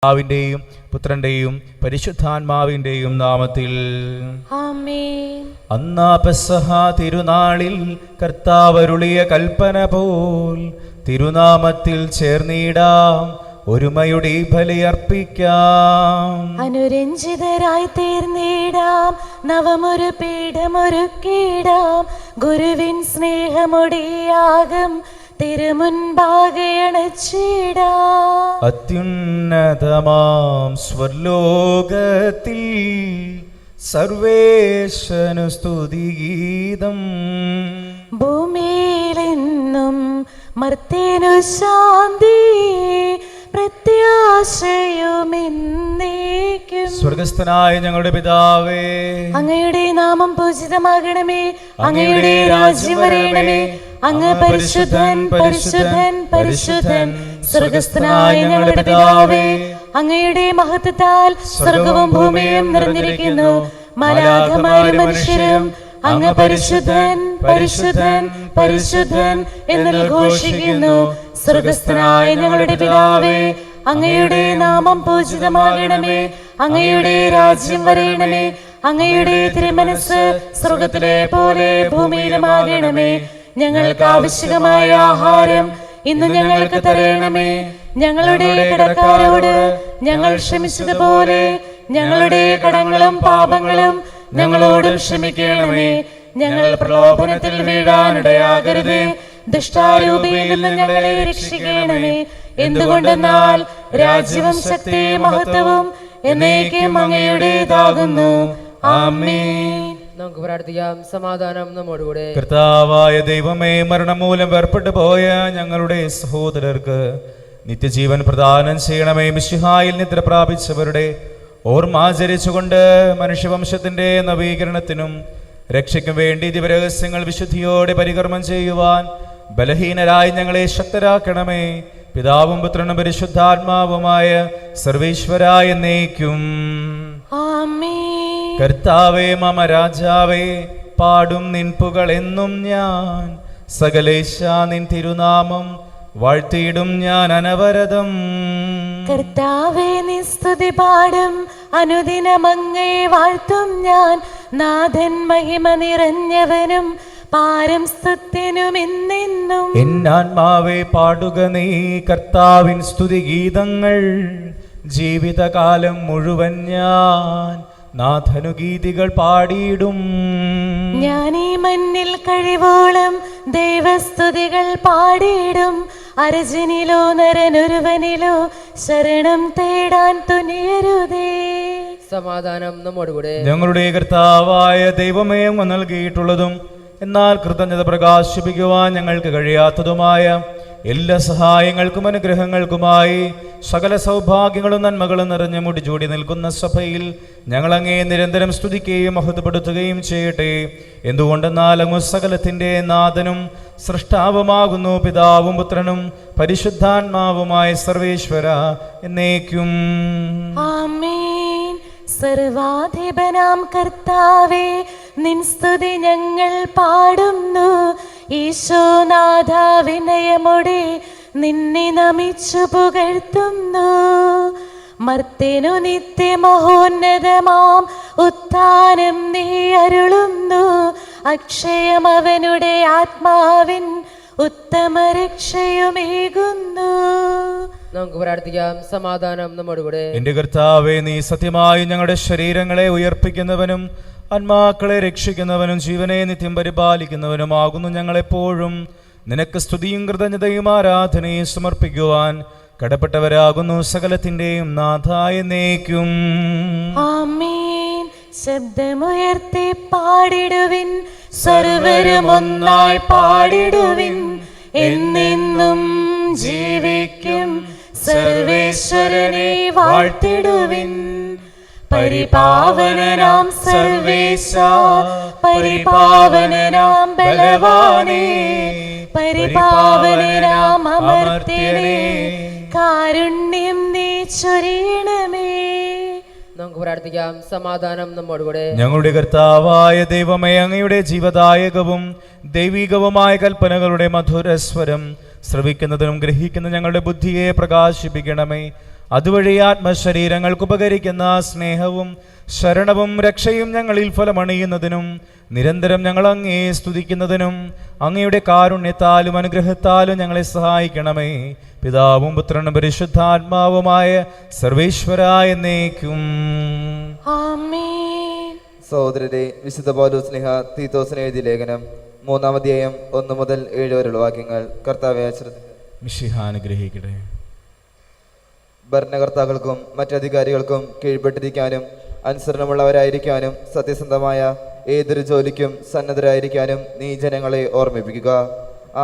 പിതാവിന്റെയും പുത്രന്റെയും പരിശുദ്ധാത്മാവിന്റെയും നാമത്തിൽ ആമേൻ. അന്നാ പെസഹ തിരുനാളിൽ കർത്താവരുളിയ കൽപ്പന പോൽ തിരുനാമത്തിൽ ചേർന്നിടാം, ഒരുമയുടെ ബലിയർപ്പിക്കാം. അനുരഞ്ജിതരായി തീർന്നിടാം, നവമൊരു പീഠമൊരുക്കിടാം. ഗുരുവിൻ സ്നേഹമൊടിയാകം തിരുമുൻപാകെ അണച്ചിടാം. അത്യുന്നതമാം സ്വർലോകത്തിൽ സർവേശനു സ്തുതിഗീതം. ഭൂമിയിലെന്നും മർത്യനു ശാന്തി, പ്രത്യാശയുമെന്നേക്കും. സ്വർഗസ്ഥനായ ഞങ്ങളുടെ പിതാവേ, അങ്ങയുടെ നാമം പൂജിതമാകണമേ. അങ്ങയുടെ രാജ്യം വരയണമേ. അങ്ങ് പരിശുദ്ധൻ പരിശുദ്ധൻ പരിശുദ്ധൻ. സ്വർഗസ്ഥനായ ഞങ്ങളുടെ പിതാവേ, അങ്ങയുടെ മഹത്വത്താൽ സ്വർഗവും ഭൂമിയും നിറഞ്ഞിരിക്കുന്നു. മാലാഖമാരും മനുഷ്യരും അങ്ങ് പരിശുദ്ധൻ പരിശുദ്ധൻ പരിശുദ്ധൻ എന്ന് ഘോഷിക്കുന്നു. സ്വർഗസ്ഥനായ ഞങ്ങളുടെ പിതാവേ, അങ്ങയുടെ നാമം പൂജിതമാകണമേ. അങ്ങയുടെ രാജ്യം വരയണമേ. അങ്ങയുടെ തിരുമനസ് സ്വർഗത്തിലെ പോലെ ഭൂമിയിലുമാകണമേ. ഞങ്ങൾക്ക് ആവശ്യമായ ആഹാരം ഇന്ന് ഞങ്ങൾക്ക് തരണമേ. ഞങ്ങളുടെ കടക്കാരോട് ഞങ്ങൾ ക്ഷമിച്ചതുപോലെ ഞങ്ങളുടെ കടങ്ങളും പാപങ്ങളും ഞങ്ങളോടും ക്ഷമിക്കണമേ. ഞങ്ങൾ പ്രലോഭനത്തിൽ വീഴാനിടയാകരുതേ, ദുഷ്ടാരൂപിയിൽ നിന്ന് ഞങ്ങളെ രക്ഷിക്കണമേ. എന്തുകൊണ്ടെന്നാൽ രാജ്യവും ശക്തിയും മഹത്വവും എന്നേക്കും അങ്ങയുടേതാകുന്നു. ആമേൻ. നമുക്ക് പ്രാർത്ഥിക്കാം. സമാധാനം നമ്മോടുകൂടെ. കർത്താവായ ദൈവമേ, മരണം മൂലം വേർപെട്ടു പോയ ഞങ്ങളുടെ സഹോദരർക്ക് നിത്യജീവൻ പ്രദാനം ചെയ്യണമേ. മിശിഹായിൽ നിദ്ര പ്രാപിച്ചവരുടെ ഓർമ്മ ആചരിച്ചുകൊണ്ട് മനുഷ്യവംശത്തിന്റെ നവീകരണത്തിനും രക്ഷയ്ക്കും വേണ്ടി ദിവരഹസ്യങ്ങൾ വിശുദ്ധിയോടെ പരികർമ്മം ചെയ്യുവാൻ ബലഹീനരായി ഞങ്ങളെ ശക്തരാക്കണമേ. പിതാവും പുത്രനും പരിശുദ്ധാത്മാവുമായ സർവേശ്വരായ എന്നേക്കും ആമേൻ. കർത്താവേ മമ രാജാവേ, പാടും നിൻ പുകളെന്നും ഞാൻ. സകലേശ നിൻ തിരുനാമം വാഴ്ത്തിയിടും ഞാൻ അനവരതം. കർത്താവേ നിസ്തുതി പാടും, അനുദിനമങ്ങേ വാഴ്ത്തും ഞാൻ. നാഥൻ മഹിമ നിറഞ്ഞവനും പാരം സ്തുത്യനും എന്നെന്നും. എന്നാത്മാവേ പാടുക നീ കർത്താവിൻ സ്തുതിഗീതങ്ങൾ. ജീവിതകാലം മുഴുവൻ ഞാൻ നാഥനുഗീതികൾ പാടിയിടും. ഞാൻ ഈ മണ്ണിൽ കഴിവോളം ദൈവസ്തുതികൾ പാടിയിടും. അർജുനിലോ നരനൊരുവനിലോ ശരണം തേടാൻ തുനിയരുതേ. സമാധാനം നമ്മോടുകൂടെ. ഞങ്ങളുടെ കർത്താവായ ദൈവമേ, അങ്ങ് നൽകിയിട്ടുള്ളതും എന്നാൽ കൃതജ്ഞത പ്രകാശിപ്പിക്കുവാൻ ഞങ്ങൾക്ക് കഴിയാത്തതുമായ എല്ലാ സഹായങ്ങൾക്കും അനുഗ്രഹങ്ങൾക്കുമായി സകല സൗഭാഗ്യങ്ങളും നന്മകളും നിറഞ്ഞു മുടിചൂടി നിൽക്കുന്ന സഭയിൽ ഞങ്ങളങ്ങേ നിരന്തരം സ്തുതിക്കുകയും മഹത്വപ്പെടുത്തുകയും ചെയ്യട്ടെ. എന്തുകൊണ്ടെന്നാൽ അങ്ങ് സകലത്തിൻ്റെ നാഥനും സൃഷ്ടാവുമാകുന്നു. പിതാവും പുത്രനും പരിശുദ്ധാത്മാവുമായ സർവേശ്വര എന്നേക്കും ആമേൻ. സർവാധിപനാം കർത്താവേ, നിൻ സ്തുതി ഞങ്ങൾ പാടുന്നു. ഈശോനാഥ വിനയമോടെ നിന്നെ നമിച്ചു പുകഴ്ത്തുന്നു. മർത്യനു നിത്യമഹോന്നതമാം ഉത്ഥാനം നീ അരുളുന്നു. അക്ഷയം അവനുടെ ആത്മാവിൻ ഉത്തമ രക്ഷയുമേകുന്നു. നമുക്ക് പ്രാർത്ഥിക്കാം. സമാധാനം നമ്മോടുകൂടെ. എന്റെ കർത്താവേ, നീ സത്യമായി ഞങ്ങളുടെ ശരീരങ്ങളെ ഉയർപ്പിക്കുന്നവനും ആത്മാക്കളെ രക്ഷിക്കുന്നവനും ജീവനെ നിത്യം പരിപാലിക്കുന്നവനുമാകുന്നു. ഞങ്ങളെപ്പോഴും നിനക്ക് സ്തുതിയും കൃതജ്ഞതയും ആരാധനയും സമർപ്പിക്കുവാൻ കടപ്പെട്ടവരാകുന്നു. സകലത്തിന്റെയും നാഥായ എന്നേക്കും ആമേൻ. ശബ്ദമുയർത്തി പാടിടുവിൻ, സർവരും ഒന്നായി പാടിടുവിൻ. എന്നെന്നും ജീവിക്കും സർവേശ്വരനെ വാഴ്ത്തിടുവിൻ. പരിപാവനനാം സർവേശ, പരിപാവനനാം ബലവാനേ, പരിപാവനനാം അമർത്യനേ, കാരുണ്യം നീ ചൊരിയണമേ. നമുക്ക് പ്രാർത്ഥിക്കാം. സമാധാനം നമ്മോടുകൂടെ. ഞങ്ങളുടെ കർത്താവായ ദൈവമേ, അങ്ങയുടെ ജീവദായകവും ദൈവികവുമായ കൽപ്പനകളുടെ മധുരസ്വരം ശ്രവിക്കുന്നതിനും ഗ്രഹിക്കുന്ന ഞങ്ങളുടെ ബുദ്ധിയെ പ്രകാശിപ്പിക്കണമേ. അതുവഴി ആത്മശരീരങ്ങൾക്ക് ഉപകരിക്കുന്ന സ്നേഹവും ശരണവും രക്ഷയും ഞങ്ങളിൽ ഫലമണിയുന്നതിനും നിരന്തരം ഞങ്ങൾ അങ്ങയെ സ്തുതിക്കുന്നതിനും അങ്ങയുടെ കാരുണ്യത്താലും അനുഗ്രഹത്താലും ഞങ്ങളെ സഹായിക്കണമേ. പിതാവും പുത്രനും പരിശുദ്ധാത്മാവുമായ സർവേശ്വരായ എന്നേക്കും. ആമേൻ. സഹോദരരെ, വിശുദ്ധ പൗലോസ് സ്ലീഹ തീത്തോസിന് എഴുതിയ ലേഖനം 3-ാം അധ്യായം 1 മുതൽ 7 വരെയുള്ള വാക്യങ്ങൾ. കർത്താവെ മിശിഹ അനുഗ്രഹിക്കട്ടെ. ഭരണകർത്താക്കൾക്കും മറ്റധികാരികൾക്കും കീഴ്പ്പെട്ടിരിക്കാനും അനുസരണമുള്ളവരായിരിക്കാനും സത്യസന്ധമായ ഏതൊരു ജോലിക്കും സന്നദ്ധരായിരിക്കാനും നീ ജനങ്ങളെ ഓർമ്മിപ്പിക്കുക.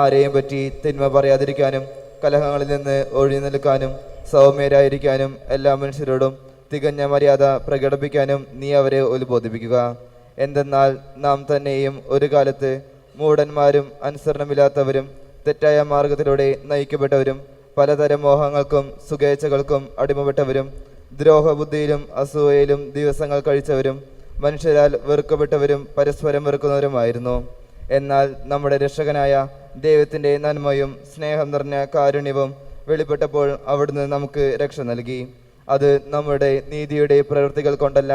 ആരെയും പറ്റി തിന്മ പറയാതിരിക്കാനും കലഹങ്ങളിൽ നിന്ന് ഒഴിഞ്ഞു നിൽക്കാനും സൗമ്യരായിരിക്കാനും എല്ലാ മനുഷ്യരോടും തികഞ്ഞ മര്യാദ പ്രകടിപ്പിക്കാനും നീ അവരെ ഉത്ബോധിപ്പിക്കുക. എന്തെന്നാൽ നാം തന്നെയും ഒരു കാലത്ത് മൂഢന്മാരും അനുസരണമില്ലാത്തവരും തെറ്റായ മാർഗത്തിലൂടെ നയിക്കപ്പെട്ടവരും പലതരം മോഹങ്ങൾക്കും സുഖേച്ഛകൾക്കും അടിമപ്പെട്ടവരും ദ്രോഹബുദ്ധിയിലും അസൂയയിലും ദിവസങ്ങൾ കഴിച്ചവരും മനുഷ്യരാൽ വെറുക്കപ്പെട്ടവരും പരസ്പരം വെറുക്കുന്നവരുമായിരുന്നു. എന്നാൽ നമ്മുടെ രക്ഷകനായ ദൈവത്തിൻ്റെ നന്മയും സ്നേഹം നിറഞ്ഞ കാരുണ്യവും വെളിപ്പെട്ടപ്പോൾ അവിടുന്ന് നമുക്ക് രക്ഷ നൽകി. അത് നമ്മുടെ നീതിയുടെ പ്രവൃത്തികൾ കൊണ്ടല്ല,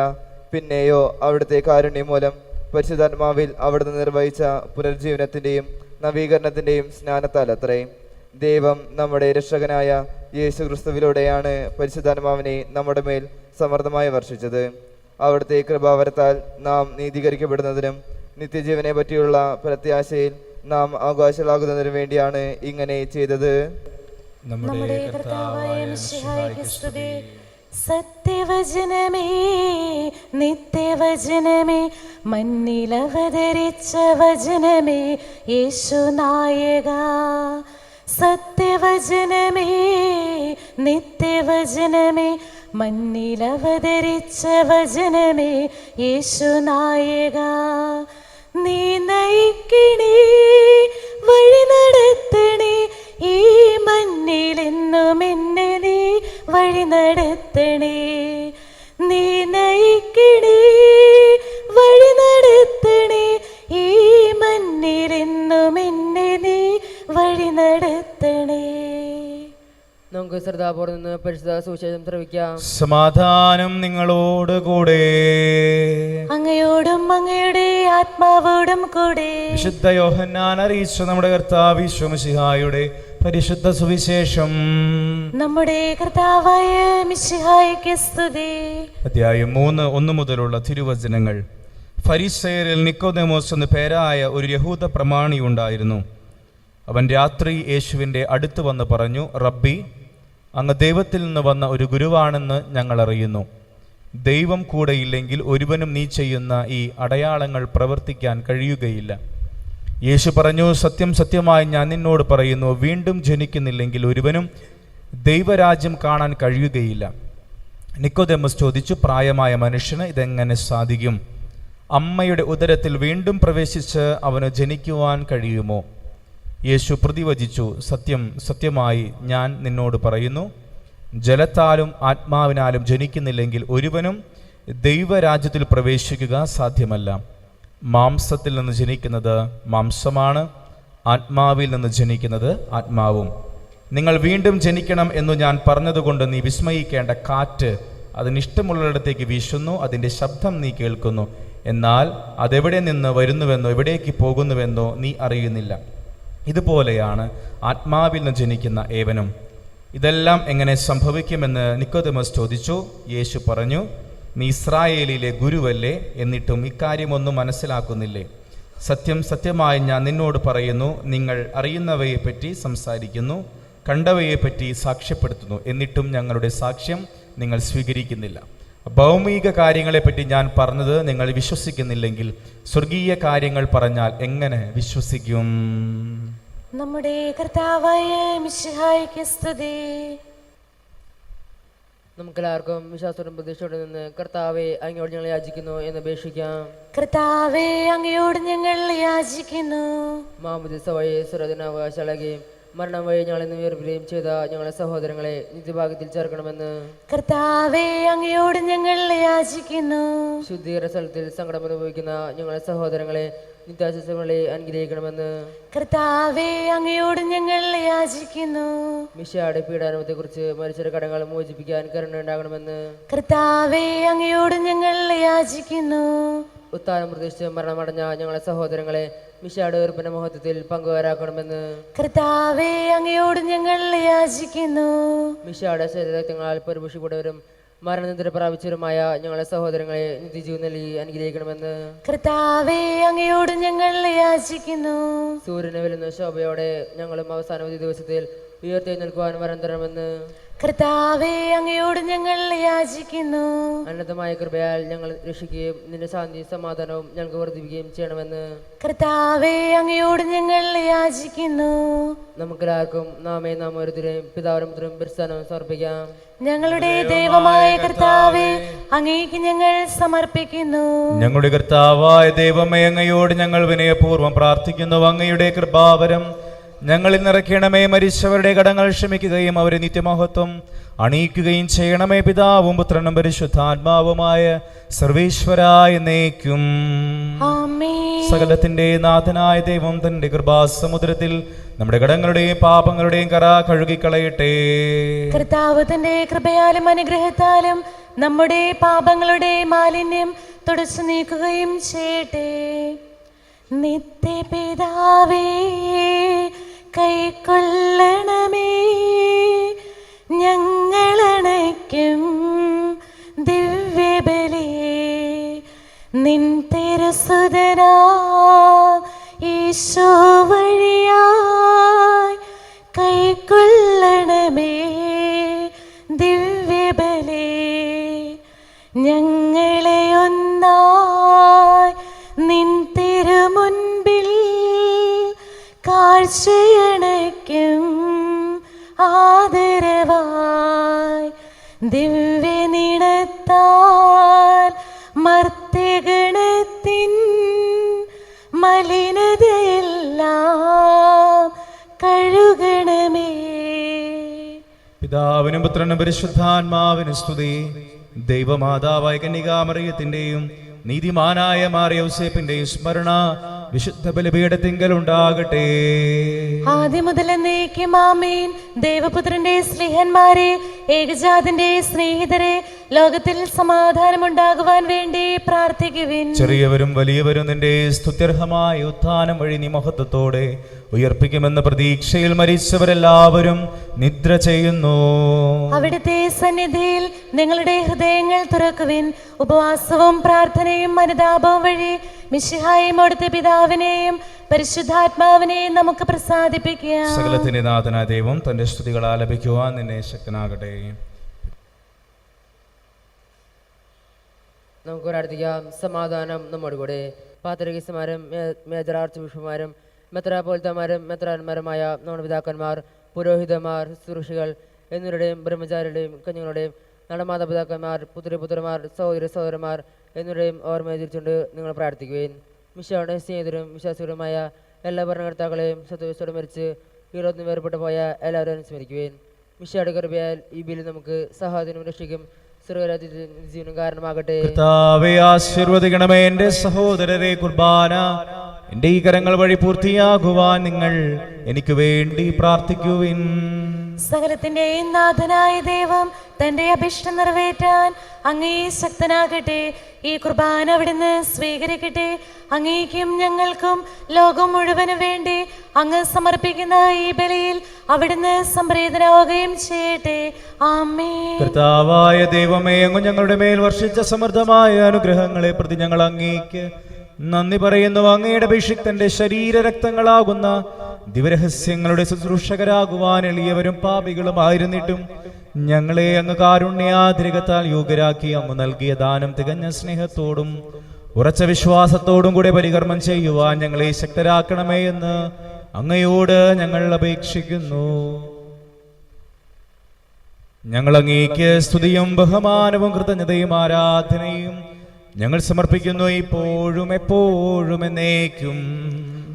പിന്നെയോ അവിടുത്തെ കാരുണ്യം മൂലം പരിശുദ്ധാത്മാവിൽ അവിടുന്ന് നിർവഹിച്ച പുനർജീവനത്തിൻ്റെയും നവീകരണത്തിൻ്റെയും സ്നാനത്താൽ അത്രേ. ദൈവം നമ്മുടെ രക്ഷകനായ യേശു ക്രിസ്തുവിലൂടെയാണ് പരിശുദ്ധാത്മാവിനെ നമ്മുടെ മേൽ സമൃദ്ധമായി വർഷിച്ചത്. അവിടുത്തെ കൃപാവരത്താൽ നാം നീതീകരിക്കപ്പെടുന്നതിനും നിത്യജീവനെ പറ്റിയുള്ള പ്രത്യാശയിൽ നാം അവകാശികളാകുന്നതിനു വേണ്ടിയാണ് ഇങ്ങനെ ചെയ്തത്. നമ്മുടെ കർത്താവായ മിശിഹായ്ക്ക് സ്തുതി. സത്യവചനമേ, നിത്യവചനമേ, മണ്ണിലവതരിച്ച വചനമേ, യേശുനായക. സത്യവചനമേ, നിത്യവചനമേ, മണ്ണിലവതരിച്ച വചനമേ, യേശുനായക. നീ നയിക്കണേ, വഴി നടത്തണേ, ഈ മണ്ണിലെന്നും എന്നെ നീ വഴി നടത്തണേ. നീ നയിക്കണേ, വഴി നടത്തണേ, ഈ മണ്ണിലെന്നും എന്നെ നീ വഴി നടത്തണേ. നമുക്ക് ശ്രദ്ധാപൂർവ്വം നിന്ന് പരിശുദ്ധ സുവിശേഷം ശ്രവിക്കാം. സമാധാനം നിങ്ങളോട് കൂടെ. അങ്ങയോടും അങ്ങയുടെ ആത്മാവോടും കൂടെ. വിശുദ്ധ യോഹന്നാൻ അറിയിച്ച നമ്മുടെ കർത്താവ് ഈശോ മിശിഹായുടെ പരിശുദ്ധ സുവിശേഷം. നമ്മുടെ കർത്താവായ മിശിഹായ്ക്ക് സ്തുതി. അധ്യായം 3:1 മുതലുള്ള തിരുവചനങ്ങൾ. ഫരിസയരിൽ നിക്കോദെമോസ് എന്ന് പേരായ ഒരു യഹൂദ പ്രമാണി ഉണ്ടായിരുന്നു. അവൻ രാത്രി യേശുവിൻ്റെ അടുത്ത് വന്ന് പറഞ്ഞു, റബ്ബി, അങ്ങ് ദൈവത്തിൽ നിന്ന് വന്ന ഒരു ഗുരുവാണെന്ന് ഞങ്ങൾ അറിയുന്നു. ദൈവം കൂടെയില്ലെങ്കിൽ ഒരുവനും നീ ചെയ്യുന്ന ഈ അടയാളങ്ങൾ പ്രവർത്തിക്കാൻ കഴിയുകയില്ല. യേശു പറഞ്ഞു, സത്യം സത്യമായി ഞാൻ നിന്നോട് പറയുന്നു, വീണ്ടും ജനിക്കുന്നില്ലെങ്കിൽ ഒരുവനും ദൈവരാജ്യം കാണാൻ കഴിയുകയില്ല. നിക്കോദെമോസ് ചോദിച്ചു, പ്രായമായ മനുഷ്യന് ഇതെങ്ങനെ സാധിക്കും? അമ്മയുടെ ഉദരത്തിൽ വീണ്ടും പ്രവേശിച്ച് അവന് ജനിക്കുവാൻ കഴിയുമോ? യേശു പ്രതിവചിച്ചു, സത്യം സത്യമായി ഞാൻ നിന്നോട് പറയുന്നു, ജലത്താലും ആത്മാവിനാലും ജനിക്കുന്നില്ലെങ്കിൽ ഒരുവനും ദൈവരാജ്യത്തിൽ പ്രവേശിക്കുക സാധ്യമല്ല. മാംസത്തിൽ നിന്ന് ജനിക്കുന്നത് മാംസമാണ്, ആത്മാവിൽ നിന്ന് ജനിക്കുന്നത് ആത്മാവും. നിങ്ങൾ വീണ്ടും ജനിക്കണം എന്നു ഞാൻ പറഞ്ഞതുകൊണ്ട് നീ വിസ്മയിക്കേണ്ട. കാറ്റ് അതിനിഷ്ടമുള്ളിടത്തേക്ക് വീശുന്നു, അതിൻ്റെ ശബ്ദം നീ കേൾക്കുന്നു, എന്നാൽ അതെവിടെ നിന്ന് വരുന്നുവെന്നോ എവിടേക്ക് പോകുന്നുവെന്നോ നീ അറിയുന്നില്ല. ഇതുപോലെയാണ് ആത്മാവിൽ നിന്ന് ജനിക്കുന്ന ഏവനും. ഇതെല്ലാം എങ്ങനെ സംഭവിക്കുമെന്ന് നിക്കോദെമോസ് ചോദിച്ചു. യേശു പറഞ്ഞു, നീ ഇസ്രായേലിലെ ഗുരുവല്ലേ, എന്നിട്ടും ഇക്കാര്യമൊന്നും മനസ്സിലാക്കുന്നില്ലേ? സത്യം സത്യമായി ഞാൻ നിന്നോട് പറയുന്നു, നിങ്ങൾ അറിയുന്നവയെപ്പറ്റി സംസാരിക്കുന്നു, കണ്ടവയെപ്പറ്റി സാക്ഷ്യപ്പെടുത്തുന്നു, എന്നിട്ടും ഞങ്ങളുടെ സാക്ഷ്യം നിങ്ങൾ സ്വീകരിക്കുന്നില്ല. ഭൗമിക കാര്യങ്ങളെപ്പറ്റി ഞാൻ പറഞ്ഞത് നിങ്ങൾ വിശ്വസിക്കുന്നില്ലെങ്കിൽ സ്വർഗീയ കാര്യങ്ങൾ പറഞ്ഞാൽ എങ്ങനെ വിശ്വസിക്കും? നമ്മുടെ കർത്താവായ മിശിഹായ്ക്ക് സ്തുതി. നമുക്കെല്ലാവർക്കും വിശ്വാസത്തോടും പ്രതീക്ഷയോടെ നിന്ന് കർത്താവെ അങ്ങയോട് ഞങ്ങൾ യാചിക്കുന്നു എന്ന് അപേക്ഷിക്കാം. കർത്താവെ അങ്ങയോട് ഞങ്ങൾ യാചിക്കുന്നു. മാമുദിസ വഴി സുരദിനാവകാശികളാകുകയും മരണം വഴി ഞങ്ങളെ നിന്ന് വേർപിരിയും ചെയ്ത ഞങ്ങളെ സഹോദരങ്ങളെ നിത്യഭാഗ്യത്തിൽ ചേർക്കണമെന്ന് കർത്താവേ അങ്ങയോട് ഞങ്ങൾ യാചിക്കുന്നു. ശുദ്ധീകരണ സ്ഥലത്തിൽ സങ്കടം അനുഭവിക്കുന്ന ഞങ്ങളെ സഹോദരങ്ങളെ നിത്യാശ്വാസങ്ങളെ അനുഗ്രഹിക്കണമെന്ന് കർത്താവേ അങ്ങയോട് ഞങ്ങൾ യാചിക്കുന്നു. മിശിഹായുടെ പീഡാനുഭവത്തെക്കുറിച്ച് മരിച്ചവരുടെ കടങ്ങൾ മോചിപ്പിക്കാൻ കരുണയുണ്ടാകണമെന്ന് കർത്താവേ അങ്ങയോട് ഞങ്ങൾ യാചിക്കുന്നു. ഉത്താനം പ്രതീക്ഷിച്ച് മരണമടഞ്ഞ ഞങ്ങളെ സഹോദരങ്ങളെ മിശിഹായുടെ ഉയർപ്പിന്റെ മഹത്വത്തിൽ പങ്കുകാരാക്കണമെന്ന് കർത്താവേ അങ്ങയോട് ഞങ്ങൾ യാചിക്കുന്നു. മിശിഹായുടെ ശരീരങ്ങളാൽ പരിപോഷിക്കപ്പെട്ടവരും മരണനിദ്ര പ്രാപിച്ചവരുമായ ഞങ്ങളെ സഹോദരങ്ങളെ നിത്യജീവൻ നൽകി അനുഗ്രഹിക്കണമെന്ന് കർത്താവേ അങ്ങയോട് ഞങ്ങൾ യാചിക്കുന്നു. സൂര്യനെ വെല്ലുന്ന ശോഭയോടെ ഞങ്ങളും അവസാനവധി ദിവസത്തിൽ ഉയർത്തെഴുന്നേൽക്കുവാൻ വരം തരണമെന്ന് കർത്താവേ അങ്ങയോട് ഞങ്ങൾ യാചിക്കുന്നു. അനന്തമായ കൃപയാൽ ഞങ്ങൾ രക്ഷിക്കുകയും നിന്റെ ശാന്തി സമാധാനവും ഞങ്ങൾക്ക് വർദ്ധിപ്പിക്കുകയും ചെയ്യണമെന്ന് കർത്താവേ അങ്ങയോട് ഞങ്ങൾ യാചിക്കുന്നു. നമുക്കെല്ലാവർക്കും നാം ഓരോരുത്തരെയും പിതാവിനും പുത്രനും പരിശുദ്ധാത്മാവിനും സമർപ്പിക്കാം. ഞങ്ങളുടെ ദൈവമായ കർത്താവേ അങ്ങേക്ക് ഞങ്ങൾ സമർപ്പിക്കുന്നു. ഞങ്ങളുടെ കർത്താവായ ദൈവമേ, അങ്ങയോട് ഞങ്ങൾ വിനയപൂർവ്വം പ്രാർത്ഥിക്കുന്നു. അങ്ങയുടെ കൃപാവരം ഞങ്ങളിൽ നിറയ്ക്കണമേ. മരിച്ചവരുടെ കടങ്ങൾ ക്ഷമിക്കുകയും അവരെ നിത്യമഹത്വം അണിയിക്കുകയും ചെയ്യണമേ. പിതാവും പുത്രനും പരിശുദ്ധാത്മാവുമായ സർവേശ്വരായ എന്നേക്കും. ആമേൻ. സകലത്തിന്റെ നാഥനായ ദൈവം തന്റെ കൃപാസമുദ്രത്തിൽ നമ്മുടെ കടങ്ങളുടെയും പാപങ്ങളുടെയും കറ കഴുകിക്കളയട്ടെ. കർത്താവ് തന്റെ കൃപയാലും അനുഗ്രഹത്താലും നമ്മുടെ പാപങ്ങളുടെ മാലിന്യം തുടച്ചു നീക്കുകയും ചെയ്യട്ടെ. നിത്യപിതാവേ കൈക്കൊള്ളണമേ ഞങ്ങളണയ്ക്കും ദിവ്യബലി. നിൻ തിരുസുതനാ ഈശോ വഴിയായി കൈക്കൊള്ളണമേ ദിവ്യബലി. ഞങ്ങളെ ഒന്നായി നിൻ തിരുമുൻപിൽ കാഴ്ചയണയ്ക്കും ആദരവായി ദിവ്യനിടത്താൽ മർത്യഗണത്തിൻ മലിനതയെല്ലാം കഴുകണമേ. പിതാവിനും പുത്രനും പരിശുദ്ധാത്മാവിനും സ്തുതി. ദൈവമാതാവായ കന്യകാമറിയത്തിന്റെയും നീതിമാനായ മാർ യൗസേപ്പിന്റെയും സ്മരണ വിശുദ്ധ ബലിപീഠത്തിങ്കൽ ഉണ്ടാകട്ടെ. ആദ്യം മുതൽ എന്നേക്കും ആമേൻ. ദേവപുത്രന്റെ സ്നേഹന്മാരെ, ഏകജാതന്റെ സ്നേഹിതരെ, ലോകത്തിൽ സമാധാനമുണ്ടാകുവാൻ വേണ്ടി പ്രാർത്ഥിക്കുവിൻ. ചെറിയവരും വലിയവരും നിന്റെ സ്തുത്യർഹമായ ഉത്ഥാനം വഴി നീ മഹത്വത്തോടെ ഉയർപ്പിക്കുമെന്ന പ്രതീക്ഷയിൽ മരിച്ചവരെല്ലാവരും നിദ്ര ചെയ്യുന്നു. അവിടുത്തെ സന്നിധിയിൽ നിങ്ങളുടെ ഹൃദയങ്ങൾ തുറക്കുവിൻ. ഉപവാസവും പ്രാർത്ഥനയും അനുതാപവും വഴി മിശിഹായെയും അവിടുത്തെ പിതാവിനെയും പരിശുദ്ധാത്മാവിനെയും നമുക്ക് പ്രസാദിപ്പിക്കാം. സകലത്തിന്റെ നാഥനായ ദൈവം തന്റെ സ്തുതികൾ ആലപിക്കുവാൻ നിന്നെ ശക്തനാകട്ടെ. നമുക്ക് പ്രാർത്ഥിക്കാം. സമാധാനം നമ്മോട് കൂടെ. പാത്രികീസമാരും മേജർ ആർച്ച് ബിഷപ്പുമാരും മെത്രാപോലിത്തമാരും മെത്രാന്മാരുമായ നമ്മുടെ പിതാക്കന്മാർ, പുരോഹിതന്മാർ, ശുശ്രൂഷികൾ എന്നിവരുടെയും ബ്രഹ്മചാരികളുടെയും കുഞ്ഞുങ്ങളുടെയും നടമാതാപിതാക്കന്മാർ, പുത്രന്മാർ, സഹോദരന്മാർ എന്നിവരുടെയും ഓർമ്മ തിരിച്ചുകൊണ്ട് നിങ്ങൾ പ്രാർത്ഥിക്കുകയും മിശിഹായുടെ സ്നേഹിതരും വിശ്വാസികളുമായ എല്ലാ ഭരണകർത്താക്കളെയും സത്യവിശ്വരം മരിച്ച് ഈറോന്ന് വേർപെട്ടു പോയ എല്ലാവരും സ്മരിക്കുകയും മിശിഹായുടെ കൃപയാൽ ഈ ബില്ല് നമുക്ക് സഹായത്തിനും രക്ഷയ്ക്കും ജീവനും കാരണമാകട്ടെ. കർത്താവേ ആശീർവദിക്കണമേ. എന്റെ സഹോദരരെ, കുർബാന എന്റെ ഈ കരങ്ങൾ വഴി പൂർത്തിയാകുവാൻ നിങ്ങൾ എനിക്ക് വേണ്ടി പ്രാർത്ഥിക്കുവിൻ. സകലത്തിന്റെയും നാഥനായ ദൈവം തന്റെ അഭിഷ്ടം നിറവേറ്റാൻ അങ്ങേ ശക്തനാകട്ടെ. ഈ കുർബാന അവിടുന്ന് സ്വീകരിക്കട്ടെ. അങ്ങേക്കും ഞങ്ങൾക്കും ലോകം മുഴുവനും വേണ്ടി അങ്ങ് സമർപ്പിക്കുന്ന ഈ ബലിയിൽ അവിടുന്ന് സംപ്രീതനാവുകയും ചെയ്യട്ടെ. ആമേൻ. കർത്താവായ ദൈവമേ, അങ്ങ് ഞങ്ങളുടെ മേൽ വർഷിച്ച സമൃദ്ധമായ അനുഗ്രഹങ്ങളെ പ്രതി ഞങ്ങൾ അങ്ങേക്ക് നന്ദി പറയുന്നു. അങ്ങയുടെ അഭിഷിക്തന്റെ ശരീരരക്തങ്ങളാകുന്ന ദിവരഹസ്യങ്ങളുടെ ശുശ്രൂഷകരാകുവാൻ എളിയവരും പാപികളുമായിരുന്നിട്ടും ഞങ്ങളെ അങ്ങ് കാരുണ്യാതിരികത്താൽ യോഗ്യരാക്കി അങ്ങ് നൽകിയ ദാനം തികഞ്ഞ സ്നേഹത്തോടും ഉറച്ച വിശ്വാസത്തോടും കൂടെ പരികർമ്മം ചെയ്യുവാൻ ഞങ്ങളെ ശക്തരാക്കണമേ എന്ന് അങ്ങയോട് ഞങ്ങൾ അപേക്ഷിക്കുന്നു. ഞങ്ങൾ അങ്ങേക്ക് സ്തുതിയും ബഹുമാനവും കൃതജ്ഞതയും ആരാധനയും ഞങ്ങൾ സമർപ്പിക്കുന്നു, ഇപ്പോഴും എപ്പോഴും എന്നേക്കും.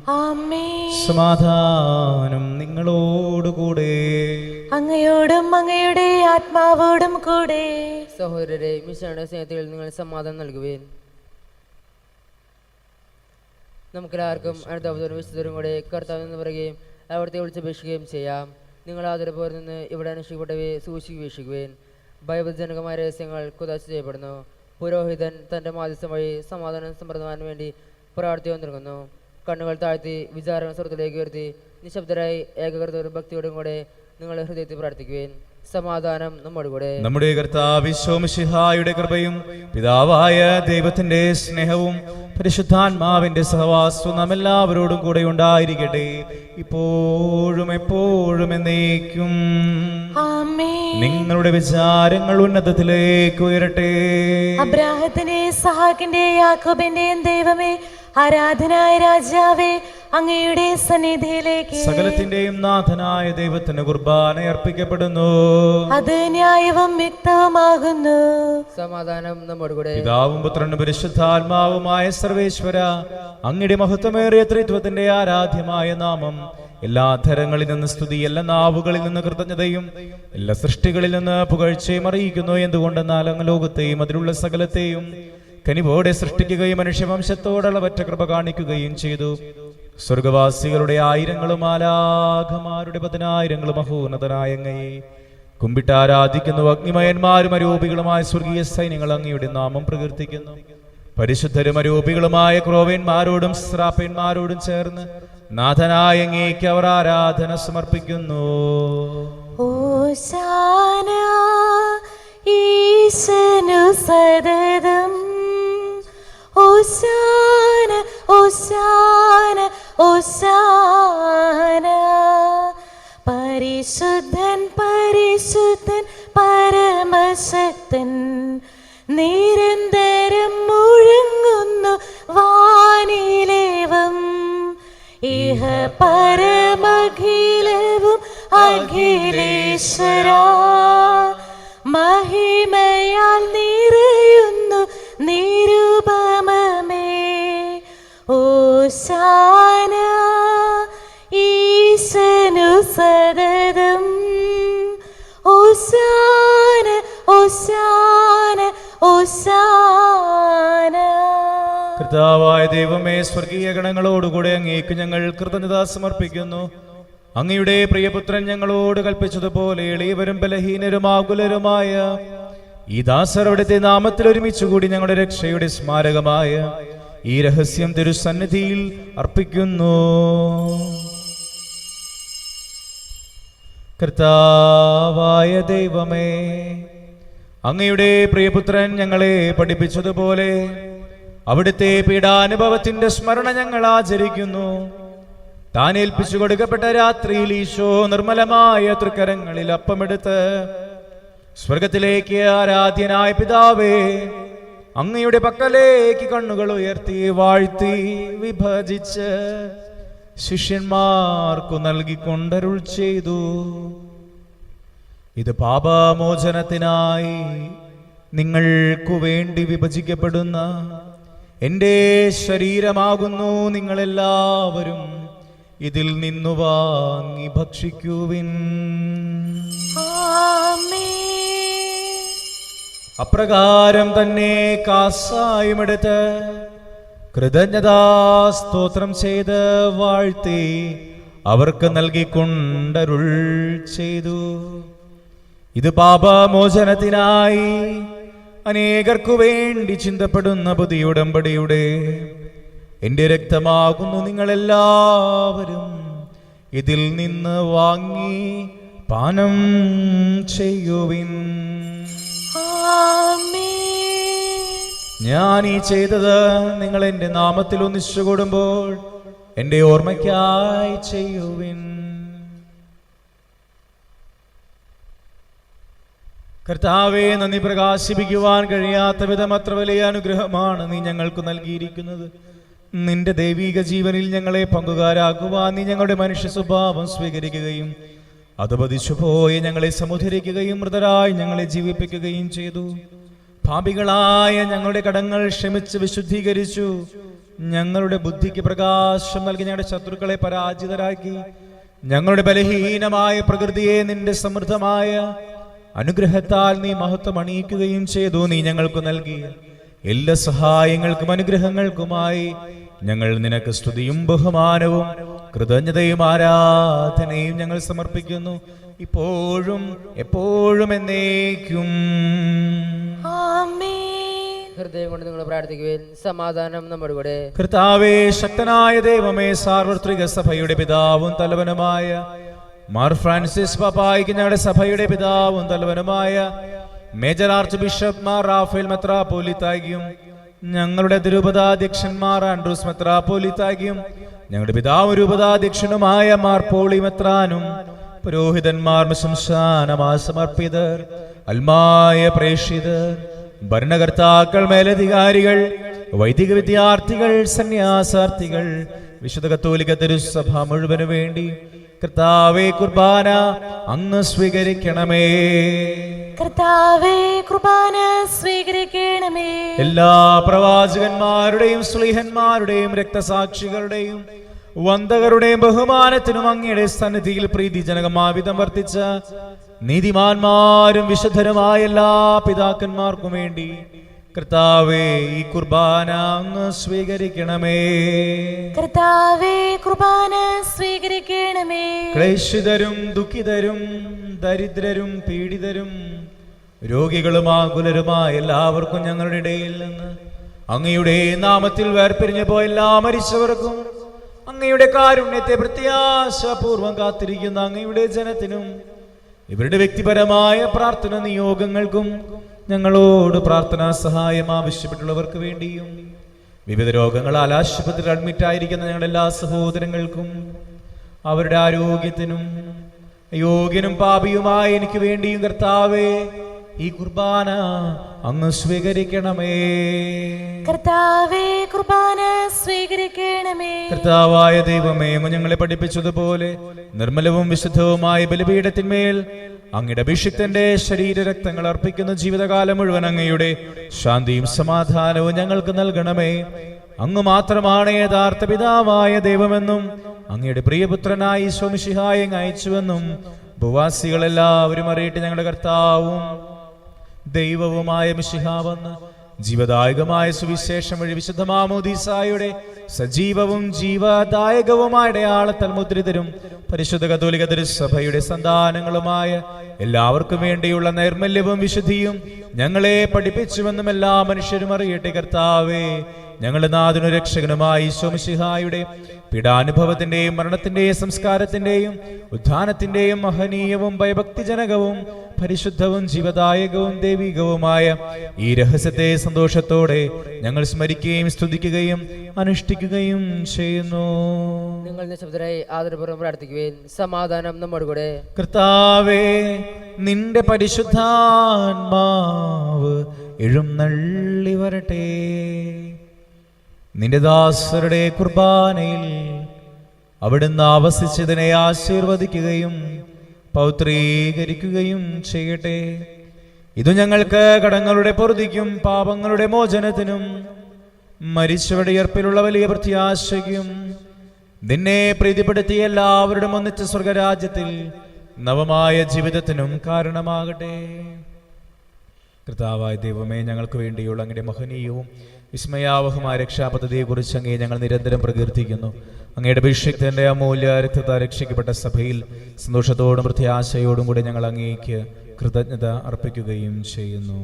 ആമേൻ. സമാധാനം നിങ്ങളോടുകൂടെ. അങ്ങയോടും അങ്ങയുടെ ആത്മാവോടും കൂടെ. സഹോദരരെ, മിശിഹായുടെ സ്നേഹത്തിൽ നിങ്ങൾ സമാധാനം നൽകുവേൻ. നമുക്കെല്ലാവർക്കും അടുത്ത വിശുദ്ധരും കൂടെ കർത്താവ് എന്ന് പറയുകയും അവിടുത്തെ വിളിച്ചപേക്ഷിക്കുകയും ചെയ്യാം. നിങ്ങൾ ആദരപ്പോരിൽ നിന്ന് ഇവിടെ അനുഷ്ഠിക്കപ്പെട്ടവയെ സൂക്ഷിക്കുകയും ഭയഭജനകമായ രഹസ്യങ്ങൾ കുദാശ ചെയ്യപ്പെടുന്നു. പുരോഹിതൻ തൻ്റെ മാധ്യസ്ഥം വഴി സമാധാനം സമൃദ്ധമാകാൻ വേണ്ടി പ്രാർത്ഥിക്കാൻ തുടങ്ങുന്നു. കണ്ണുകൾ താഴ്ത്തി വിചാരങ്ങൾ സ്വർഗത്തിലേക്ക് ഉയർത്തി നിശബ്ദരായി ഏകാഗ്രതയോടും ഭക്തിയോടും കൂടെ നിങ്ങളുടെ ഹൃദയത്തിൽ പ്രാർത്ഥിക്കുവേൻ. സമാധാനം നമ്മോടുകൂടെ. നമ്മുടെ കർത്താവ് ഈശോ മിശിഹായുടെ കൃപയും പിതാവായ ദൈവത്തിന്റെ സ്നേഹവും പരിശുദ്ധാത്മാവിന്റെ സഹവാസവും നാം എല്ലാവരോടും കൂടെ ഉണ്ടായിരിക്കട്ടെ, ഇപ്പോഴും എപ്പോഴും എന്നേക്കും. ആമേൻ. നിങ്ങളുടെ വിചാരങ്ങൾ ഉന്നതത്തിലേക്ക് ഉയരട്ടെ. അബ്രാഹത്തിന്റെ ഇസ്ഹാക്കിന്റെ യാക്കോബിന്റെയും ദൈവമേ, ആരാധനായ രാജാവേ, അങ്ങയുടെ സന്നിധിയിലേക്ക് സകലത്തിന്റെയും നാഥനായ ദൈവത്തിന് കുർബാന അർപ്പിക്കപ്പെടുന്നു. അത് ന്യായവും വ്യക്തവുമാകുന്നു. സമാധാനം നമ്മോടുകൂടെ. പിതാവും പുത്രനും പരിശുദ്ധാത്മാവുമായ സർവേശ്വര, അങ്ങയുടെ മഹത്വമേറിയ ത്രിത്വത്തിന്റെ ആരാധ്യമായ നാമം എല്ലാ ധരങ്ങളിൽ നിന്ന് സ്തുതി, എല്ലാ നാവുകളിൽ നിന്ന് കൃതജ്ഞതയും, എല്ലാ സൃഷ്ടികളിൽ നിന്ന് പുകഴ്ചയും അറിയിക്കുന്നു. എന്തുകൊണ്ടെന്നാൽ അങ്ങ് ലോകത്തെയും അതിലുള്ള സകലത്തെയും കനിവോടെ സൃഷ്ടിക്കുകയും മനുഷ്യവംശത്തോടളവറ്റ കൃപ കാണിക്കുകയും ചെയ്തു. സ്വർഗവാസികളുടെ ആയിരങ്ങളും മാലാഖമാരുടെ 10,000 മഹോന്നതനായ അങ്ങയെ കുമ്പിട്ടാരാധിക്കുന്നു. അഗ്നിമയന്മാരും അരൂപികളുമായ സ്വർഗീയ സൈന്യങ്ങൾ അങ്ങയുടെ നാമം പ്രകീർത്തിക്കുന്നു. പരിശുദ്ധരും അരൂപികളുമായ ക്രോവേന്മാരോടും ശ്രാപ്പന്മാരോടും ചേർന്ന് നാഥനായ അങ്ങേക്ക് അവർ ആരാധന സമർപ്പിക്കുന്നു. ഓശാന ഈശനു സദതം, ഓശാന ഓശാന ഓശാന. പരിശുദ്ധൻ പരിശുദ്ധൻ പരമശക്തൻ, നിരന്തരം മുഴങ്ങുന്നു വാനിലേവം. ഇഹ പരമഖിലവും അഖിലേശ്വര, മഹിമയാൽ നിറയുന്നു നിരുപമമേ. ഓശാന ഈശനു സദതം, ഓശാന ഓശാന ഓശാന. കർത്താവായ ദൈവമേ, സ്വർഗീയ ഗണങ്ങളോടുകൂടെ അങ്ങേക്ക് ഞങ്ങൾ കൃതജ്ഞത സമർപ്പിക്കുന്നു. അങ്ങയുടെ പ്രിയപുത്രൻ ഞങ്ങളോട് കൽപ്പിച്ചതുപോലെ എളിയവരും ബലഹീനരും ആകുലരുമായ ഈ ദാസർ അവിടുത്തെ നാമത്തിൽ ഒരുമിച്ചുകൂടി ഞങ്ങളുടെ രക്ഷയുടെ സ്മാരകമായ ഈ രഹസ്യം തിരുസന്നിധിയിൽ അർപ്പിക്കുന്നു. കർത്താവായ ദൈവമേ, അങ്ങയുടെ പ്രിയപുത്രൻ ഞങ്ങളെ പഠിപ്പിച്ചതുപോലെ അവിടുത്തെ പീഡാനുഭവത്തിന്റെ സ്മരണ ഞങ്ങൾ ആചരിക്കുന്നു. താൻ ഏൽപ്പിച്ചു കൊടുക്കപ്പെട്ട രാത്രിയിൽ ഈശോ നിർമ്മലമായ തൃക്കരങ്ങളിൽ അപ്പമെടുത്ത് സ്വർഗത്തിലേക്ക് ആരാധ്യനായ പിതാവേ, അങ്ങയുടെ പക്കലേക്ക് കണ്ണുകൾ ഉയർത്തി വാഴ്ത്തി വിഭജിച്ച് ശിഷ്യന്മാർക്കു നൽകിക്കൊണ്ടരുൾ ചെയ്തു. ഇത് പാപമോചനത്തിനായി നിങ്ങൾക്കു വേണ്ടി വിഭജിക്കപ്പെടുന്ന എൻ്റെ ശരീരമാകുന്നു. നിങ്ങളെല്ലാവരും ഇതിൽ നിന്നു വാങ്ങി ഭക്ഷിക്കുവിൻ. അപ്രകാരം തന്നെ കാസായുമെടുത്ത് കൃതജ്ഞതാസ്തോത്രം ചെയ്ത് വാഴ്ത്തി അവർക്ക് നൽകിക്കൊണ്ടരുൾ ചെയ്തു. ഇത് പാപമോചനത്തിനായി അനേകർക്കു വേണ്ടി ചിന്തപ്പെടുന്ന പുതിയ ഉടമ്പടിയുടെ എൻ്റെ രക്തമാകുന്നു. നിങ്ങളെല്ലാവരും ഇതിൽ നിന്ന് വാങ്ങി പാനം ചെയ്യുവിൻ. ഞാൻ ഈ ചെയ്തത് നിങ്ങൾ എൻ്റെ നാമത്തിൽ ഒന്നിച്ചു കൂടുമ്പോൾ എൻ്റെ ഓർമ്മയ്ക്കായി ചെയ്യുവിൻ. കർത്താവേ, നന്ദി പ്രകാശിപ്പിക്കുവാൻ കഴിയാത്ത വിധം അത്ര വലിയ അനുഗ്രഹമാണ് നീ ഞങ്ങൾക്ക് നൽകിയിരിക്കുന്നത്. നിന്റെ ദൈവിക ജീവനിൽ ഞങ്ങളെ പങ്കുകാരാക്കുവാൻ നീ ഞങ്ങളുടെ മനുഷ്യ സ്വഭാവം സ്വീകരിക്കുകയും അത് പതിച്ചുപോയി ഞങ്ങളെ സമുദ്ധരിക്കുകയും മൃതരായി ഞങ്ങളെ ജീവിപ്പിക്കുകയും ചെയ്തു. പാപികളായ ഞങ്ങളുടെ കടങ്ങൾ ക്ഷമിച്ച് വിശുദ്ധീകരിച്ചു. ഞങ്ങളുടെ ബുദ്ധിക്ക് പ്രകാശം നൽകി ഞങ്ങളുടെ ശത്രുക്കളെ പരാജിതരാക്കി ഞങ്ങളുടെ ബലഹീനമായ പ്രകൃതിയെ നിന്റെ സമൃദ്ധമായ അനുഗ്രഹത്താൽ നീ മഹത്വം അണിയിക്കുകയും ചെയ്തു. നീ ഞങ്ങൾക്ക് നൽകിയ എല്ലാ സഹായങ്ങൾക്കും അനുഗ്രഹങ്ങൾക്കുമായി ഞങ്ങൾ നിനക്ക് സ്തുതിയും ബഹുമാനവും കൃതജ്ഞതയും ആരാധനയും ഞങ്ങൾ സമർപ്പിക്കുന്നു, ഇപ്പോഴും എപ്പോഴും എന്നേക്കും. ആമേൻ. ഹൃദയം കൊണ്ട് നിങ്ങൾ പ്രാർത്ഥിക്കുവിൻ. സമാധാനം നമ്മുടെ കൂടെ. കർത്താവേ, ശക്തനായ ദൈവമേ, സാർവത്രിക സഭയുടെ പിതാവും തലവനുമായ മാർ ഫ്രാൻസിസ് പാപ്പായിക്ക് ഞങ്ങളുടെ സഭയുടെ പിതാവും തലവനുമായ major archbishop Mar Raphael മെത്രാപ്പോലീത്തായും ഞങ്ങളുടെ രൂപതാധ്യക്ഷന്മാർ ആൻഡ്രൂസ് മെത്രാപ്പോലീത്തായും ഞങ്ങളുടെ പിതാവ് രൂപതാധ്യക്ഷനുമായ മാർ പോളി മെത്രാനും പുരോഹിതന്മാർ ശംശാനമാ സമർപ്പിതർ അൽമായ പ്രേക്ഷിതർ ഭരണകർത്താക്കൾ മേലധികാരികൾ വൈദിക വിദ്യാർത്ഥികൾ സന്യാസാർത്ഥികൾ വിശുദ്ധ കത്തോലിക്ക തിരുസഭ മുഴുവനു വേണ്ടി കർത്താവേ കുർബാന അങ്ങ് സ്വീകരിക്കണമേ. കർത്താവേ കുർബാന സ്വീകരിക്കണമേ. എല്ലാ പ്രവാചകന്മാരുടെയും ശ്ലീഹന്മാരുടെയും രക്തസാക്ഷികളുടെയും വന്ദകരുടെയും ബഹുമാനത്തിനും അങ്ങയുടെ സന്നിധിയിൽ പ്രീതിജനകമാവിധം വർത്തിച്ച നീതിമാന്മാരും വിശുദ്ധരുമായ എല്ലാ പിതാക്കന്മാർക്കും വേണ്ടി കർത്താവേ ഈ കുർബാന അങ്ങ് സ്വീകരിക്കണമേ. കർത്താവേ കുർബാന സ്വീകരിക്കണമേ. ക്ലേശിതരും ദുഃഖിതരും ദരിദ്രരും പീഡിതരും രോഗികളും ആകുലരുമായ എല്ലാവർക്കും ഞങ്ങളുടെ ഇടയിൽ നിന്ന് അങ്ങയുടെ നാമത്തിൽ വേർപിരിഞ്ഞു പോയ എല്ലാ മരിച്ചവർക്കും അങ്ങയുടെ കാരുണ്യത്തെ പ്രത്യാശാപൂർവം കാത്തിരിക്കുന്ന അങ്ങയുടെ ജനത്തിനും ഇവരുടെ വ്യക്തിപരമായ പ്രാർത്ഥന നിയോഗങ്ങൾക്കും ഞങ്ങളോട് പ്രാർത്ഥനാ സഹായം ആവശ്യപ്പെട്ടുള്ളവർക്ക് വേണ്ടിയും വിവിധ രോഗങ്ങളാൽ ആശുപത്രിയിൽ അഡ്മിറ്റ് ആയിരിക്കുന്ന ഞങ്ങളുടെ എല്ലാ സഹോദരങ്ങൾക്കും അവരുടെ ആരോഗ്യത്തിനും യോഗ്യനും പാപിയുമായ എനിക്ക് വേണ്ടിയും കർത്താവേ ഈ കുർബാന അങ്ങ് സ്വീകരിക്കണമേ. കർത്താവേ കുർബാന സ്വീകരിക്കണമേ. കർത്താവായ ദൈവമേ, അങ്ങ് ഞങ്ങളെ പഠിപ്പിച്ചതുപോലെ നിർമ്മലവും വിശുദ്ധവുമായ ബലിപീഠത്തിന്മേൽ അങ്ങയുടെ അഭിഷിക്തന്റെ ശരീരരക്തങ്ങൾ അർപ്പിക്കുന്ന ജീവിതകാലം മുഴുവൻ അങ്ങയുടെ ശാന്തിയും സമാധാനവും ഞങ്ങൾക്ക് നൽകണമേ. അങ്ങ് മാത്രമാണ് യഥാർത്ഥ പിതാവായ ദൈവമെന്നും അങ്ങയുടെ പ്രിയപുത്രനായി ഈശോ മിശിഹായെ അയച്ചുവെന്നും ഭൂവാസികളെല്ലാവരും അറിയട്ടെ. ഞങ്ങളുടെ കർത്താവും ദൈവവുമായ മിശിഹാവെന്ന് ജീവദായകമായ സുവിശേഷം വഴി വിശുദ്ധ മാമോദീസായുടെ സജീവവും ജീവദായകവുമായ അടയാളത്താൽ മുദ്രിതരും പരിശുദ്ധ കത്തോലിക്ക തിരുസഭയുടെ സന്താനങ്ങളുമായ എല്ലാവർക്കും വേണ്ടിയുള്ള നൈർമല്യവും വിശുദ്ധിയും ഞങ്ങളെ പഠിപ്പിച്ചുവെന്നും എല്ലാ മനുഷ്യരും അറിയട്ടെ. കർത്താവേ, ഞങ്ങളുടെ നാഥനും രക്ഷകനുമായ ഈശോ മിശിഹായുടെ പീഡാനുഭവത്തിന്റെയും മരണത്തിന്റെയും സംസ്കാരത്തിന്റെയും ഉത്ഥാനത്തിന്റെയും മഹനീയവും ഭയഭക്തിജനകവും പരിശുദ്ധവും ജീവദായകവും ദൈവികവുമായ ഈ രഹസ്യത്തെ സന്തോഷത്തോടെ ഞങ്ങൾ സ്മരിക്കുകയും സ്തുതിക്കുകയും അനുഷ്ഠിക്കുകയും ചെയ്യുന്നു. നിങ്ങൾ നിശബ്ദരായി ആദരപൂർവ്വം പ്രാർത്ഥിക്കുവിൻ. സമാധാനം നമ്മോട് കൂടെ. കർത്താവേ, നിന്റെ പരിശുദ്ധാത്മാവ് എഴുന്നള്ളി വരട്ടെ. നിന്റെ ദാസരുടെ കുർബാനയിൽ അവിടുന്ന് ആവസിച്ചതിനെ ആശീർവദിക്കുകയും പൗത്രീകരിക്കുകയും ചെയ്യട്ടെ. ഇത് ഞങ്ങൾക്ക് കടങ്ങളുടെ പൊറുതിക്കും പാപങ്ങളുടെ മോചനത്തിനും മരിച്ചവരുടെ ഉയർപ്പിലുള്ള വലിയ പ്രത്യാശയ്ക്കും നിന്നെ പ്രീതിപ്പെടുത്തിയ എല്ലാവരുടെ ഒന്നിച്ച സ്വർഗരാജ്യത്തിൽ നവമായ ജീവിതത്തിനും കാരണമാകട്ടെ. കർത്താവായ ദൈവമേ, ഞങ്ങൾക്ക് വേണ്ടിയുള്ള അങ്ങയുടെ മഹനീയവും വിസ്മയാവഹമായ രക്ഷാപദ്ധതിയെക്കുറിച്ച് അങ്ങേ ഞങ്ങൾ നിരന്തരം പ്രകീർത്തിക്കുന്നു. അങ്ങയുടെ അഭിഷിക്തന്റെ അമൂല്യ രക്തത്താൽ രക്ഷിക്കപ്പെട്ട സഭയിൽ സന്തോഷത്തോടും പ്രത്യാശയോടും കൂടി ഞങ്ങൾ അങ്ങേക്ക് കൃതജ്ഞത അർപ്പിക്കുകയും ചെയ്യുന്നു.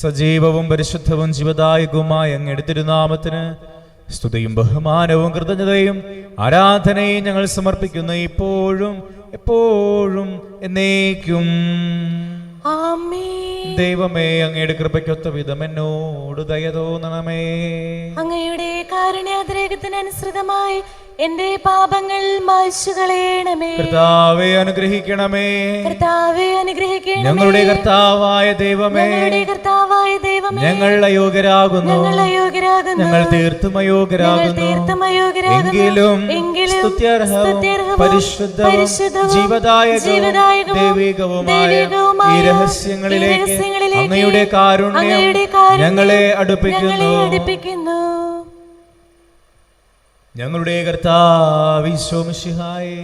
സജീവവും പരിശുദ്ധവും ജീവദായകവുമായ അങ്ങയുടെ തിരുനാമത്തിന് സ്തുതിയും ബഹുമാനവും കൃതജ്ഞതയും ആരാധനയും ഞങ്ങൾ സമർപ്പിക്കുന്നു, ഇപ്പോഴും എപ്പോഴും എന്നേക്കും. ആമേൻ. ദൈവമേ, അങ്ങയുടെ കൃപയ്ക്കൊത്ത വിധം എന്നോട് ദയ തോന്നണമേ. അങ്ങയുടെ കാരുണ്യാതിരേകത്തിനനുസൃതമായി എന്റെ പാപങ്ങൾ മായ്ച്ചു കളയണമേ. കർത്താവേ, അനുഗ്രഹിക്കണമേ. കർത്താവേ, അനുഗ്രഹിക്കണമേ. ഞങ്ങളുടെ കർത്താവായ ദൈവമേ, ഞങ്ങളുടെ കർത്താവായ ദൈവമേ, ദൈവമേ, ഞങ്ങൾ അയോഗ്യരാകുന്നു, ഞങ്ങൾ അയോഗ്യരാകുന്നു, ഞങ്ങൾ തീർത്തും അയോഗ്യരാകുന്നു. എങ്കിലും സ്തുത്യർഹവും പരിശുദ്ധവും ജീവദായകവും ദൈവികവുമായ ഈ രഹസ്യങ്ങളിലേക്ക് അങ്ങയുടെ കാരുണ്യം ഞങ്ങളെ അടുപ്പിക്കുന്നു. ഞങ്ങളുടെ കർത്താവ് ഈശോ മിശിഹായേ,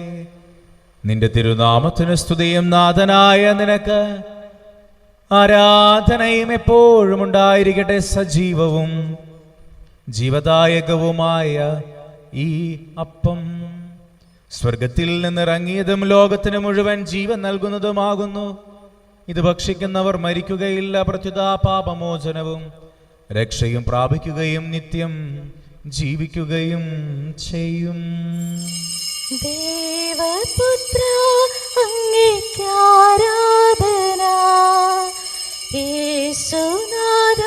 നിന്റെ തിരുനാമത്തിന് സ്തുതിയും നാഥനായ നിനക്ക് ആരാധനയും എപ്പോഴും ഉണ്ടായിരിക്കട്ടെ. സജീവവും ജീവദായകവുമായ ഈ അപ്പം സ്വർഗത്തിൽ നിന്നിറങ്ങിയതും ലോകത്തിന് മുഴുവൻ ജീവൻ നൽകുന്നതുമാകുന്നു. ഇത് ഭക്ഷിക്കുന്നവർ മരിക്കുകയില്ല, പ്രത്യുത പാപമോചനവും രക്ഷയും പ്രാപിക്കുകയും നിത്യം ജീവിക്കുകയും ചെയ്യും. ദേവപുത്ര അങ്ങേക്കാരാധന, യേശുനാഥ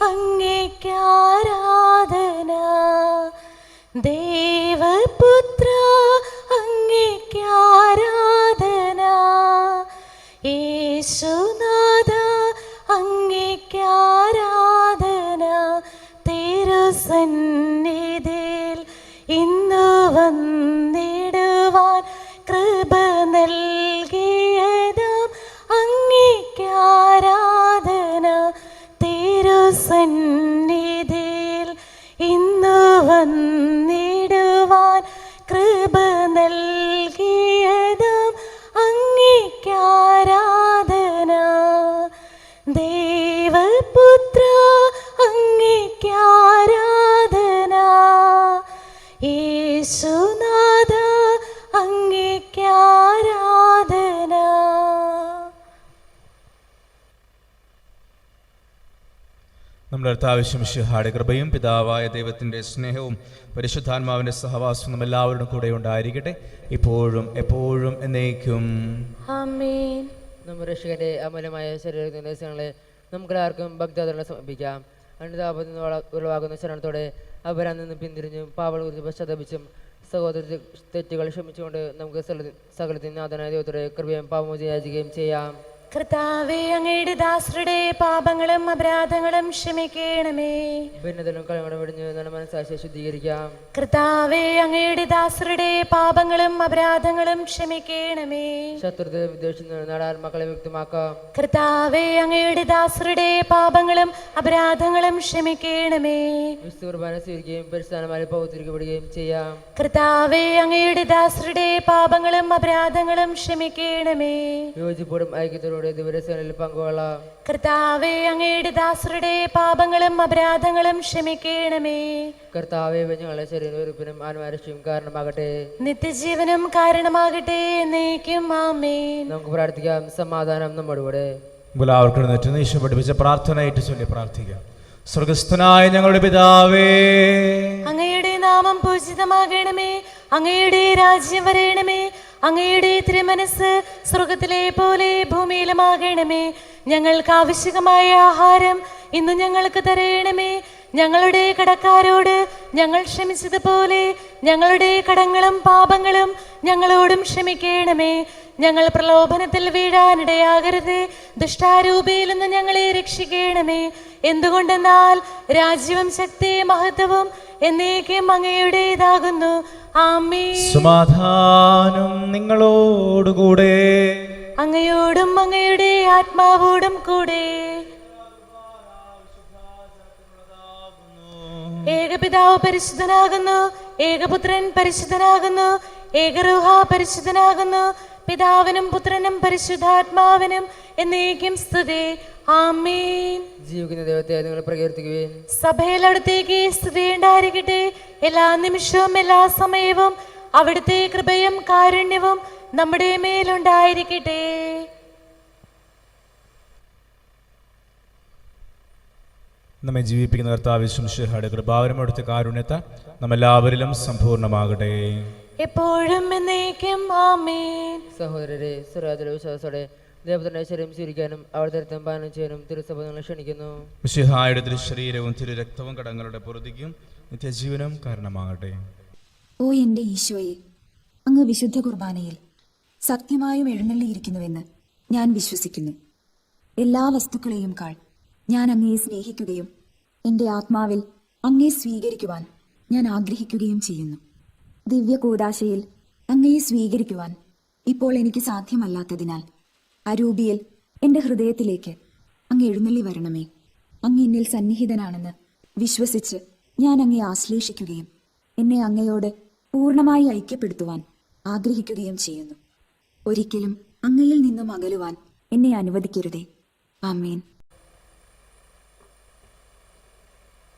അങ്ങേക്കാരാധന. ദേവപുത്ര അങ്ങേക്കാരാധന, യേശുനാഥ അങ്ങേക്കാരാധന. തിരുസന്നിധിയിൽ ഇന്നു വന്നിടുവാൻ കൃപ നൽകിയതാം അങ്ങേക്കാരാധന. തിരുസന്നിധിയിൽ ഇന്നു വന്നിടുവാൻ കൃപ നൽകിയതാം അങ്ങേക്കാരാധന. ദേവപുത്ര അങ്ങേക്കാരാധന, യേശുനാഥ അങ്ങേക്കാരാധന. നമ്മുടെ കർത്താവിശ്വമിശിഹായുടെ കൃപയും പിതാവായ ദൈവത്തിൻ്റെ സ്നേഹവും പരിശുദ്ധാത്മാവിൻ്റെ സഹവാസവും നമ്മൾ എല്ലാവരുടെ കൂടെ ഉണ്ടായിരിക്കട്ടെ, ഇപ്പോഴും എപ്പോഴും എന്നേക്കും. ആമേൻ. നമ്മുടെ രക്ഷകന്റെ അമൂല്യമായ ശരീരത്തിന്റെ ദിവസങ്ങളെ നമുക്കെല്ലാവർക്കും ഭക്തിയാദരങ്ങൾ സമർപ്പിക്കാം. അനുതാപത്തിൽ നിന്ന് ഉളവാകുന്ന ശരണത്തോടെ അപരാധിൽ നിന്ന് പിന്തിരിഞ്ഞും പാവങ്ങൾ കുറിച്ച് പശ്ചാത്തപിച്ചും സഹോദര തെറ്റുകൾ ക്ഷമിച്ചുകൊണ്ട് നമുക്ക് സകലത്തിൽ നാഥനായ ദൈവത്തോടെ കൃപയും പാപമോചനം യാചിക്കുകയും ചെയ്യാം. കർത്താവേ, അങ്ങയുടെ ദാസരുടെ പാപങ്ങളും അപരാധങ്ങളും ക്ഷമിക്കണമേ. ഭിന്നതലും കളങ്ങളും വെടിഞ്ഞ് നല്ല മനസ്സാക്ഷിയെ ശുദ്ധീകരിക്കാം. കർത്താവേ, അങ്ങയുടെ ദാസരുടെ പാപങ്ങളും അപരാധങ്ങളും ക്ഷമിക്കണമേ. ശത്രുത വിദ്വേഷം നാടാൻ മക്കളെ വ്യക്തമാക്കാം. കർത്താവേ, അങ്ങയുടെ ദാസരുടെ പാപങ്ങളും അപരാധങ്ങളും ക്ഷമിക്കണമേ. വിശുദ്ധ കുർബാന സ്വീകരിക്കുകയും പരിസ്ഥാനമായി പൗത്രിക്കപ്പെടുകയും ചെയ്യാം. കർത്താവേ, അങ്ങയുടെ ദാസരുടെ പാപങ്ങളും അപരാധങ്ങളും ക്ഷമിക്കണമേ. യോജിപ്പോടും ഐക്യത്തോടും ദിവസങ്ങളിൽ പങ്കുകൊള്ളാം. കർത്താവേ, അങ്ങയുടെ ദാസരുടെ പാപങ്ങളും അപരാധങ്ങളും ക്ഷമിക്കണമേ. കർത്താവേ, ഞങ്ങളുടെ ശരീരത്തിനും ആത്മാരക്ഷയും കാരണമാകട്ടെ, നിത്യജീവനും കാരണമാകട്ടെ എന്നേക്കും. ആമേൻ. നമുക്ക് പ്രാർത്ഥിക്കാം. സമാധാനം നമ്മുടെ കൂടെ. എല്ലാവർക്കും എഴുന്നേറ്റ് ഈശോ പഠിപ്പിച്ച പ്രാർത്ഥനയായിട്ട് ചൊല്ലി പ്രാർത്ഥിക്കാം. സ്വർഗസ്ഥനായ ഞങ്ങളുടെ പിതാവേ, അങ്ങയുടെ നാമം പൂജിതമാകണമേ. അങ്ങയുടെ രാജ്യം വരയണമേ. അങ്ങയുടെ തിരുമനസ് സ്വർഗത്തിലെ പോലെ ഭൂമിയിലുമാകണമേ. ഞങ്ങൾക്ക് ആവശ്യമായ ആഹാരം ഇന്ന് ഞങ്ങൾക്ക് തരയണമേ. ഞങ്ങളുടെ കടക്കാരോട് ഞങ്ങൾ ക്ഷമിച്ചതുപോലെ ഞങ്ങളുടെ കടങ്ങളും പാപങ്ങളും ഞങ്ങളോടും ക്ഷമിക്കണമേ. ഞങ്ങൾ പ്രലോഭനത്തിൽ വീഴാനിടയാകരുത്, ദുഷ്ടാരൂപിയിൽ നിന്ന് ഞങ്ങളെ രക്ഷിക്കണമേ. എന്തുകൊണ്ടെന്നാൽ രാജ്യവും ശക്തിയും മഹത്വവും എന്നേക്കും അങ്ങയുടേതാകുന്നു. ആമേൻ. സമാധാനം നിങ്ങളോടുകൂടെ, അങ്ങയോടും അങ്ങയുടെ ആത്മാവോടും കൂടെ. ഏകപിതാവ് പരിശുദ്ധനാകുന്നു, ഏകപുത്രൻ പരിശുദ്ധനാകുന്നു, ഏകരൂഹ പരിശുദ്ധനാകുന്നു. പിതാവിനും പുത്രനും പരിശുദ്ധാത്മാവിനും എന്നേക്കും സ്തുതി. ആമേൻ. ജീവിക്കുന്ന ദൈവത്തെ നിങ്ങൾ പ്രകീർത്തിക്കുകയും സഭയിൽ അവിടുത്തേക്ക് സ്തുതി ഉണ്ടായിരിക്കട്ടെ. എല്ലാ നിമിഷവും എല്ലാ സമയവും അവിടുത്തെ കൃപയും കാരുണ്യവും നമ്മുടെ മേലുണ്ടായിരിക്കട്ടെ. നമ്മെ ജീവിപ്പിക്കുന്ന കർത്താവിശ്വമിശിഹായുടെ കൃപാവരം അവിടുത്തെ കാരുണ്യത്താൽ നമ്മെല്ലാവരിലും സമ്പൂർണ്ണമാകട്ടെ, എപ്പോഴും എന്നേക്കും. ആമേൻ. സഹോദരരെ, സ്വരാജല വിശ്വാസത്തോടെ ദൈവത്തിന്റെ ശരീരം സ്വീകരിക്കാനും അവിടുത്തെ രക്തം പാനം ചെയ്യാനും തിരുസഭ നിങ്ങളെ ക്ഷണിക്കുന്നു. മിശിഹായുടെ തിരുശരീരവും തിരുരക്തവും കടങ്ങളുടെ പൊറുതിക്കും നിത്യജീവനും കാരണമാകട്ടെ. ഓ എൻ്റെ ഈശോയെ, അങ്ങ് വിശുദ്ധ കുർബാനയിൽ സത്യമായും എഴുന്നള്ളിയിരിക്കുന്നുവെന്ന് ഞാൻ വിശ്വസിക്കുന്നു. എല്ലാ വസ്തുക്കളെയും കാൾ ഞാൻ അങ്ങയെ സ്നേഹിക്കുകയും എൻ്റെ ആത്മാവിൽ അങ്ങയെ സ്വീകരിക്കുവാൻ ഞാൻ ആഗ്രഹിക്കുകയും ചെയ്യുന്നു. ദിവ്യ കൂദാശയിൽ അങ്ങയെ സ്വീകരിക്കുവാൻ ഇപ്പോൾ എനിക്ക് സാധ്യമല്ലാത്തതിനാൽ അരൂപിയിൽ എൻ്റെ ഹൃദയത്തിലേക്ക് അങ്ങ് എഴുന്നള്ളി വരണമേ. അങ്ങ് എന്നിൽ സന്നിഹിതനാണെന്ന് വിശ്വസിച്ച് ഞാൻ അങ്ങയെ ആശ്ലേഷിക്കുകയും എന്നെ അങ്ങയോട് പൂർണ്ണമായി ഐക്യപ്പെടുത്തുവാൻ ആഗ്രഹിക്കുകയും ചെയ്യുന്നു. ഒരിക്കലും അങ്ങയിൽ നിന്നും അകലുവാൻ എന്നെ അനുവദിക്കരുതേ. ആമേൻ.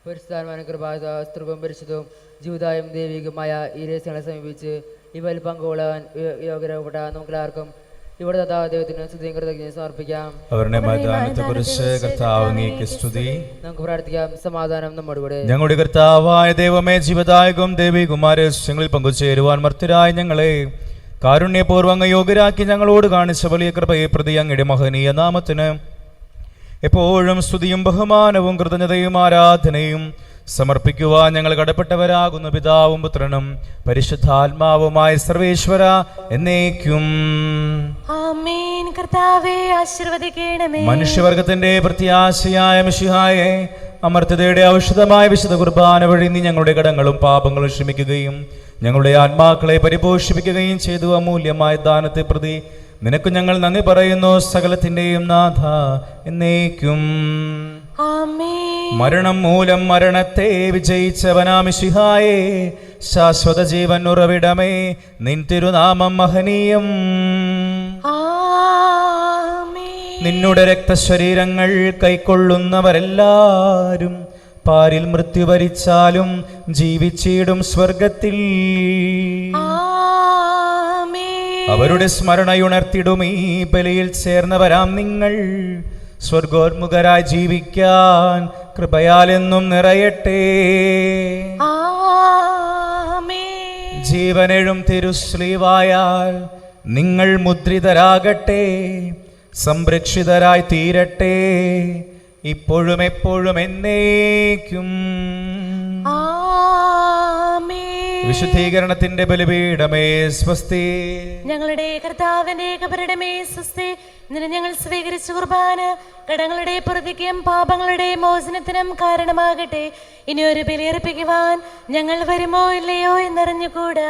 പരിശുദ്ധാത്മാവിന്റെ കൃപാസ്ത്രവും പരിശുദ്ധവും ജീവിതായും ദൈവികമായ ഈ രഹസ്യങ്ങളെ സമീപിച്ച് ഇവയിൽ പങ്കുകൊള്ളാൻ യോഗ്യരാകപ്പെട്ട നമുക്കെല്ലാവർക്കും ഇവിടെ ദൈവത്തിന് സ്തുതിയും കൃതജ്ഞതയും സമർപ്പിക്കാം. അവരുടെ മൈതാനത്തെക്കുറിച്ച് കർത്താവ് അങ്ങേക്ക് സ്തുതി. നമുക്ക് പ്രാർത്ഥിക്കാം. സമാധാനം നമ്മുടെ കൂടെ. ഞങ്ങളുടെ കർത്താവായ ദൈവമേ, ജീവദായകവും ദൈവികമായ രഹസ്യങ്ങളിൽ പങ്കുചേരുവാൻ മർത്യരായ ഞങ്ങളെ കാരുണ്യപൂർവ്വം അങ്ങ് യോഗ്യരാക്കി ഞങ്ങളോട് കാണിച്ച വലിയ കൃപയെ പ്രതി അങ്ങയുടെ മഹനീയ നാമത്തിന് എപ്പോഴും സ്തുതിയും ബഹുമാനവും കൃതജ്ഞതയും ആരാധനയും സമർപ്പിക്കുവാൻ ഞങ്ങൾ കടപ്പെട്ടവരാകുന്ന പിതാവും പുത്രനും പരിശുദ്ധാത്മാവുമായ സർവേശ്വര എന്നേക്കും ആമേൻ. കർത്താവേ ആശീർവദിക്കണമേ. മനുഷ്യവർഗത്തിന്റെ പ്രത്യാശയായ മിശിഹായെ, അമർത്യതയുടെ ഔഷധമായ വിശുദ്ധ കുർബാന വഴി നീ ഞങ്ങളുടെ കടങ്ങളും പാപങ്ങളും ക്ഷമിക്കുകയും ഞങ്ങളുടെ ആത്മാക്കളെ പരിപോഷിപ്പിക്കുകയും ചെയ്തു. അമൂല്യമായ ദാനത്തെ പ്രതി നിനക്ക് ഞങ്ങൾ നന്ദി പറയുന്നു. സകലത്തിന്റെയും നാഥ എന്നേക്കും. മരണം മൂലം മരണത്തെ വിജയിച്ചവനാം മിശിഹായേ, ശാശ്വത ജീവൻ ഉറവിടമേ, നിൻ തിരുനാമം മഹനീയം. നിന്നുടെ രക്തശരീരങ്ങൾ കൈക്കൊള്ളുന്നവരെല്ലാരും പാരിൽ മൃത്യു വരിച്ചാലും ജീവിച്ചിടും സ്വർഗത്തിൽ. അവരുടെ സ്മരണയുണർത്തിടും ഈ ബലിയിൽ ചേർന്നവരാം നിങ്ങൾ സ്വർഗോന്മുഖരായി ജീവിക്കാൻ കൃപയാലെന്നും നിറയട്ടെ. ജീവനെഴും തിരുശ്ലീവായാൽ നിങ്ങൾ മുദ്രിതരാകട്ടെ, സംരക്ഷിതരായി തീരട്ടെ, ഇപ്പോഴും എപ്പോഴും എന്നേക്കും. വിശുദ്ധീകരണത്തിന്റെ ബലിപീഠമേ സ്വസ്തി. ഞങ്ങളുടെ കർത്താവിന്റെ കബറിടമേ സ്വസ്തി. ഇന്നലെ ഞങ്ങൾ സ്വീകരിച്ച കുർബാന കടങ്ങളുടെ പൊറുതിക്കും പാപങ്ങളുടെ മോചനത്തിനും കാരണമാകട്ടെ. ഇനി ഒരു ബലിയർപ്പിക്കുവാൻ ഞങ്ങൾ വരുമോ ഇല്ലയോ എന്നറിഞ്ഞുകൂടാ.